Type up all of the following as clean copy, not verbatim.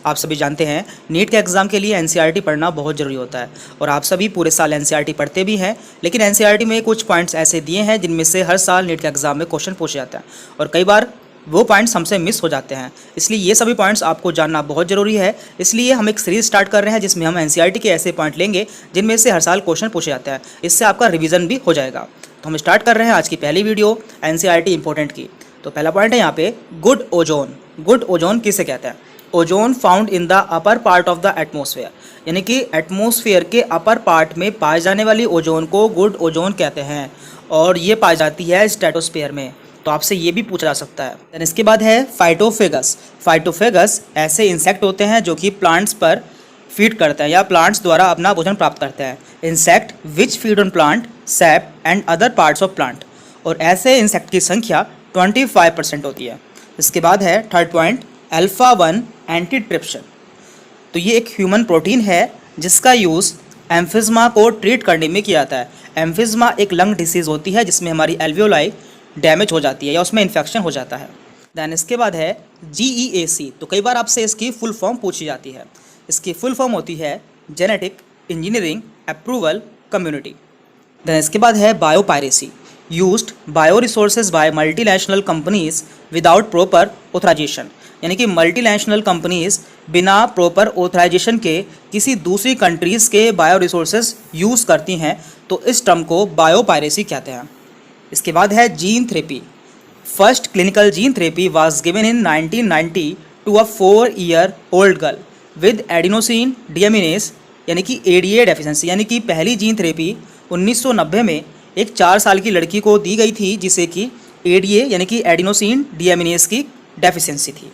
आप सभी जानते हैं नीट के एग्ज़ाम के लिए एनसीईआरटी पढ़ना बहुत ज़रूरी होता है और आप सभी पूरे साल एनसीईआरटी पढ़ते भी हैं, लेकिन एनसीईआरटी में कुछ पॉइंट्स ऐसे दिए हैं जिनमें से हर साल नीट के एग्ज़ाम में क्वेश्चन पूछे जाते हैं और कई बार वो पॉइंट्स हमसे मिस हो जाते हैं। इसलिए ये सभी पॉइंट्स आपको जानना बहुत ज़रूरी है। इसलिए हम एक सीरीज़ स्टार्ट कर रहे हैं जिसमें हम एनसीईआरटी के ऐसे पॉइंट लेंगे जिनमें से हर साल क्वेश्चन पूछे जाते हैं। इससे आपका रिवीजन भी हो जाएगा। तो हम स्टार्ट कर रहे हैं आज की पहली वीडियो एनसीईआरटी इंपॉर्टेंट की। तो पहला पॉइंट है यहाँ पे गुड ओजोन। गुड ओजोन किसे कहते हैं? Ozone found in the upper part of the atmosphere, यानी कि एटमॉस्फेयर के अपर पार्ट में पाई जाने वाली ओजोन को गुड ओजोन कहते हैं और ये पाई जाती है स्ट्रेटोस्फेयर में। तो आपसे ये भी पूछा जा सकता है। देन इसके बाद है फाइटोफेगस। फाइटोफेगस ऐसे इंसेक्ट होते हैं जो कि प्लांट्स पर फीड करते हैं या प्लांट्स द्वारा अपना भोजन प्राप्त करते हैं। Insect which feed on plant, SAP and other parts of plant, और ऐसे इंसेक्ट की संख्या 25% होती है। इसके बाद है थर्ड पॉइंट अल्फा-1 एंटीट्रिप्सिन। तो ये एक ह्यूमन प्रोटीन है जिसका यूज़ एम्फिज़मा को ट्रीट करने में किया जाता है। एम्फिज़मा एक लंग डिसीज़ होती है जिसमें हमारी एल्वियोलाई डैमेज हो जाती है या उसमें इन्फेक्शन हो जाता है। दैन इसके बाद है GEAC। तो कई बार आपसे इसकी फुल फॉर्म पूछी जाती है। इसकी फुल फॉर्म होती है genetic engineering approval community. Then इसके बाद है biopiracy. Used bio resources by multinational companies without proper authorization, यानी कि मल्टीनेशनल कंपनीज बिना प्रॉपर ऑथराइजेशन के किसी दूसरी कंट्रीज़ के बायो रिसोर्सेज यूज़ करती हैं, तो इस टर्म को बायोपायरेसी कहते हैं। इसके बाद है gene therapy. First clinical gene therapy was given in 1990 to a 4-year-old girl with adenosine deaminase, यानी कि ADA डेफिशिएंसी, यानी कि पहली जीन थेरेपी 1990 में एक 4 साल की लड़की को दी गई थी जिसे कि ADA यानी कि एडिनोसिन डीएमिनेज की डेफिशिएंसी थी।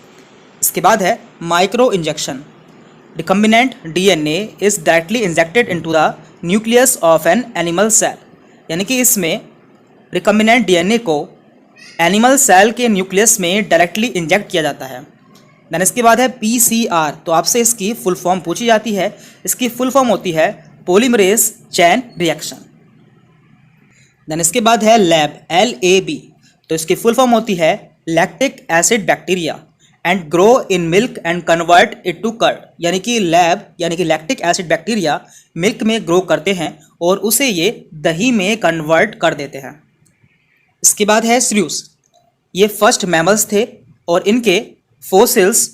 इसके बाद है micro injection. Recombinant DNA is directly injected into the nucleus of an animal cell, यानी कि इसमें रिकम्बिनेंट DNA को एनिमल सेल के न्यूक्लियस में डायरेक्टली इंजेक्ट किया जाता है। देन इसके बाद है PCR। तो आपसे इसकी फुल फॉर्म पूछी जाती है। इसकी फुल फॉर्म होती है पॉलीमरेज चेन रिएक्शन। देन इसके बाद है LAB। तो इसकी फुल फॉर्म होती है lactic acid bacteria and grow in milk and convert it to curd, यानी कि लैब यानी कि लैक्टिक एसिड बैक्टीरिया मिल्क में ग्रो करते हैं और उसे ये दही में कन्वर्ट कर देते हैं। इसके बाद है श्रियूस। ये फर्स्ट मैमल्स थे और इनके फोसिल्स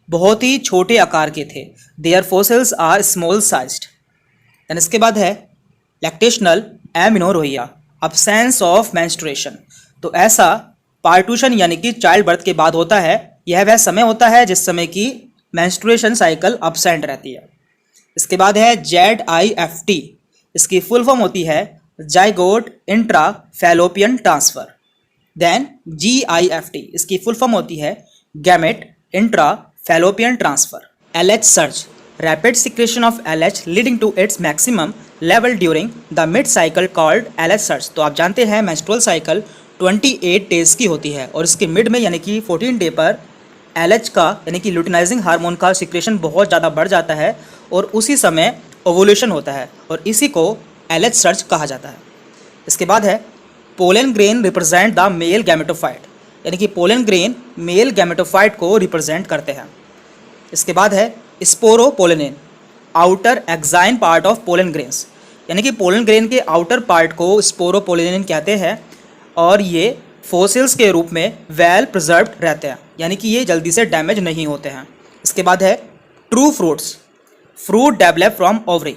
बहुत ही छोटे आकार के थे। Their fossils are small sized. Then इसके बाद है lactational amenorrhoea, absence of menstruation. तो ऐसा पार्टूशन यानी कि चाइल्ड बर्थ के बाद होता है। यह वह समय होता है जिस समय की मेंस्ट्रुएशन साइकिल अब्सेंट रहती है। इसके बाद है ZIFT। इसकी फुल फॉर्म होती है zygote intra fallopian transfer. Then GIFT। इसकी फुल फॉर्म होती है gamete intra fallopian transfer. LH surge, rapid secretion of LH leading to its maximum level during the mid cycle called LH surge. तो आप जानते हैं menstrual cycle 28 days की होती है और इसके मिड में यानी कि 14 डे पर LH का यानी कि ल्यूटिनाइजिंग हार्मोन का सिक्रेशन बहुत ज़्यादा बढ़ जाता है और उसी समय ओवुलेशन होता है और इसी को LH सर्ज कहा जाता है। इसके बाद है pollen grain represent the male gametophyte, यानी कि पोलन ग्रेन मेल गैमेटोफाइट को रिप्रेजेंट करते हैं। इसके बाद है sporopollenin, outer exine part of pollen grains, यानी कि पोलन ग्रेन के आउटर पार्ट को स्पोरोपोलेनिन कहते हैं और ये फोसिल्स के रूप में वेल प्रिजर्व्ड रहते हैं, यानी कि ये जल्दी से डैमेज नहीं होते हैं। इसके बाद है true fruits. Fruit develop from ovary,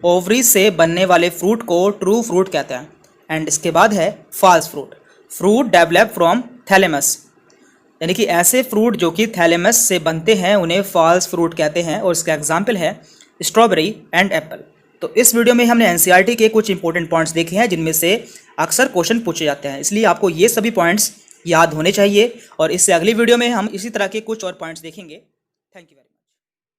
ovary से बनने वाले फ्रूट को ट्रू फ्रूट कहते हैं। एंड इसके बाद है false fruit. Fruit develop from thalamus, यानी कि ऐसे फ्रूट जो कि थैलेमस से बनते हैं उन्हें फॉल्स फ्रूट कहते हैं और इसका एग्जाम्पल है स्ट्रॉबेरी एंड एप्पल। तो इस वीडियो में हमने एनसीईआरटी के कुछ इंपॉर्टेंट पॉइंट्स देखे हैं जिनमें से अक्सर क्वेश्चन पूछे जाते हैं, इसलिए आपको ये सभी पॉइंट्स याद होने चाहिए और इससे अगली वीडियो में हम इसी तरह के कुछ और पॉइंट्स देखेंगे। Thank you.